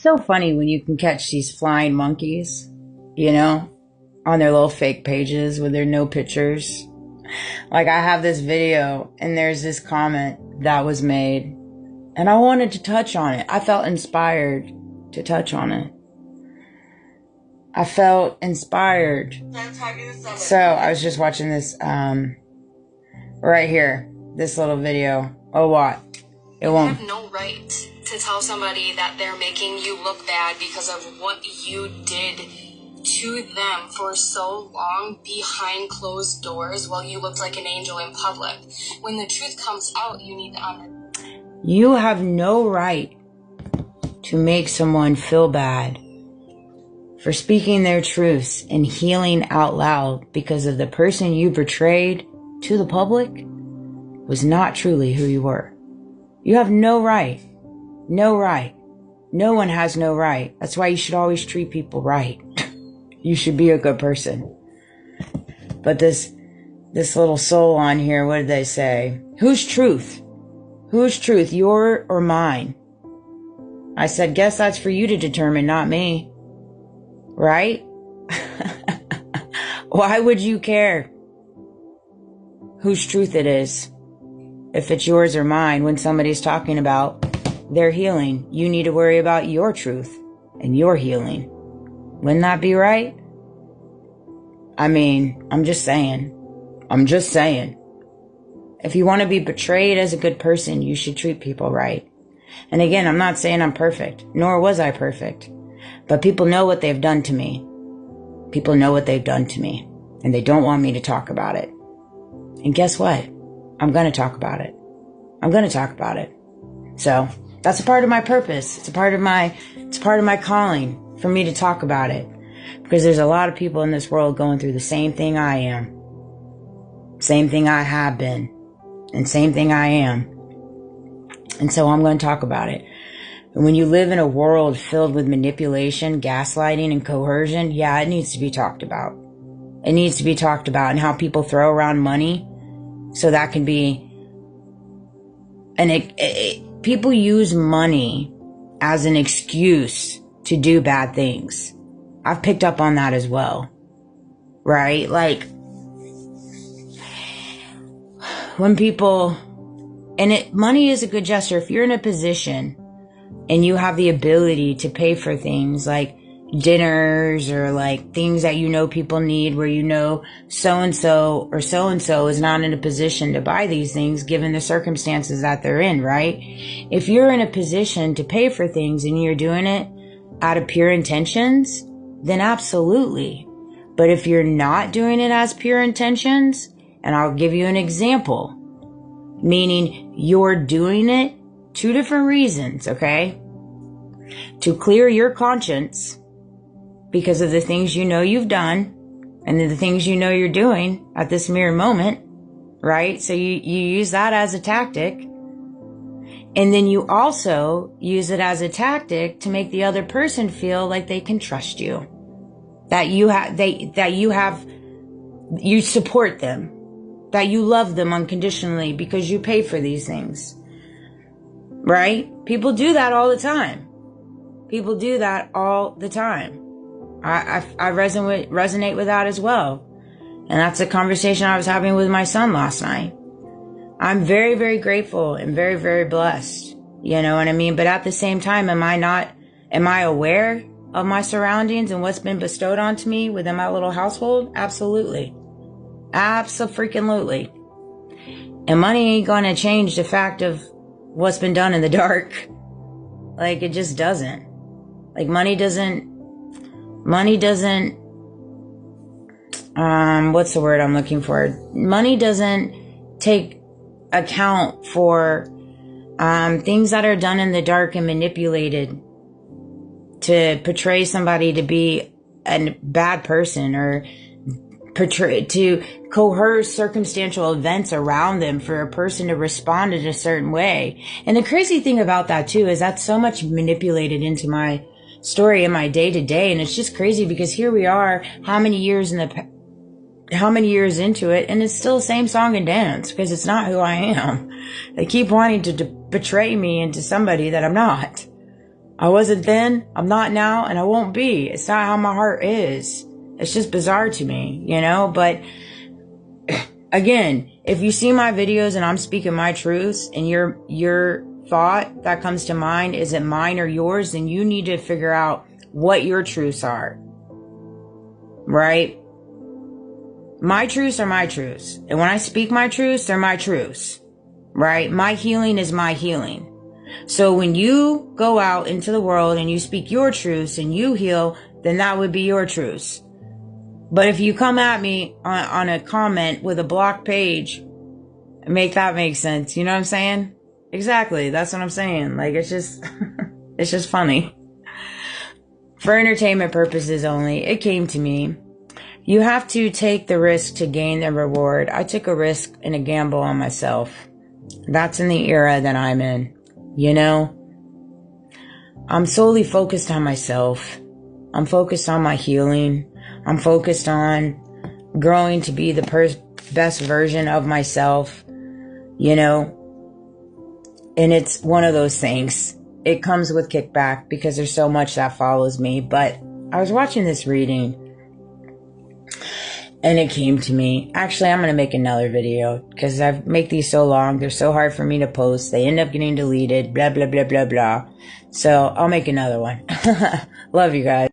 So funny when you can catch these flying monkeys, you know, on their little fake pages with their no pictures. Like I have this video and there's this comment that was made and I wanted to touch on it. I felt inspired to touch on it. I felt inspired. So I was just watching this right here, this little video. Oh, what? It won't. You have no right to tell somebody that they're making you look bad because of what you did to them for so long behind closed doors while you looked like an angel in public. When the truth comes out, you need to honor. You have no right to make someone feel bad for speaking their truths and healing out loud because of the person you portrayed to the public was not truly who you were. You have no right. No right. No one has no right. That's why you should always treat people right. You should be a good person. But this little soul on here, what did they say? Whose truth? Whose truth? Your or mine? I said, guess that's for you to determine, not me. Right? Why would you care whose truth it is? If it's yours or mine, when somebody's talking about their healing, you need to worry about your truth and your healing. Wouldn't that be right? I mean, I'm just saying. If you want to be portrayed as a good person, you should treat people right. And again, I'm not saying I'm perfect, nor was I perfect. But people know what they've done to me. People know what they've done to me. And they don't want me to talk about it. And guess what? I'm going to talk about it. I'm going to talk about it. So that's a part of my purpose. It's a part of my calling for me to talk about it. Because there's a lot of people in this world going through the same thing I am. Same thing I have been. And same thing I am. And so I'm going to talk about it. And when you live in a world filled with manipulation, gaslighting, and coercion, yeah, it needs to be talked about. It needs to be talked about, and how people throw around money. So that can be, and people use money as an excuse to do bad things. I've picked up on that as well, right? Like when people, money is a good gesture. If you're in a position and you have the ability to pay for things like dinners or like things that you know people need, where you know so-and-so or so-and-so is not in a position to buy these things given the circumstances that they're in, right? If you're in a position to pay for things and you're doing it out of pure intentions, then absolutely. But if you're not doing it as pure intentions, and I'll give you an example, meaning you're doing it two different reasons, okay? To clear your conscience because of the things you know you've done and the things you know you're doing at this mere moment, right? So you use that as a tactic. And then you also use it as a tactic to make the other person feel like they can trust you. That you support them. That you love them unconditionally because you pay for these things. Right? People do that all the time. People do that all the time. I resonate with that as well. And that's a conversation I was having with my son last night. I'm very, very grateful and very, very blessed. You know what I mean? But at the same time, am I aware of my surroundings and what's been bestowed onto me within my little household? Absolutely. Abso-freaking-lutely. And money ain't gonna change the fact of what's been done in the dark. Like, it just doesn't. Like, money doesn't, what's the word I'm looking for? Money doesn't take account for, things that are done in the dark and manipulated to portray somebody to be a bad person, or to coerce circumstantial events around them for a person to respond in a certain way. And the crazy thing about that too is that's so much manipulated into my story in my day to day. And it's just crazy because here we are, how many years into it, and it's still the same song and dance because it's not who I am. They keep wanting to betray me into somebody that I'm not. I wasn't then, I'm not now, and I won't be. It's not how my heart is. It's just bizarre to me, you know? But again, if you see my videos and I'm speaking my truths and your thought that comes to mind isn't mine or yours, then you need to figure out what your truths are. Right? My truths are my truths. And when I speak my truths, they're my truths. Right? My healing is my healing. So when you go out into the world and you speak your truths and you heal, then that would be your truths. But if you come at me on a comment with a blocked page, make that make sense. You know what I'm saying? Exactly. That's what I'm saying. Like, it's just, it's just funny. For entertainment purposes only, it came to me. You have to take the risk to gain the reward. I took a risk and a gamble on myself. That's in the era that I'm in. You know, I'm solely focused on myself. I'm focused on my healing. I'm focused on growing to be the best version of myself, you know, and it's one of those things. It comes with kickback because there's so much that follows me. But I was watching this reading and it came to me. Actually, I'm going to make another video because I make these so long. They're so hard for me to post. They end up getting deleted, blah, blah, blah, blah, blah. So I'll make another one. Love you guys.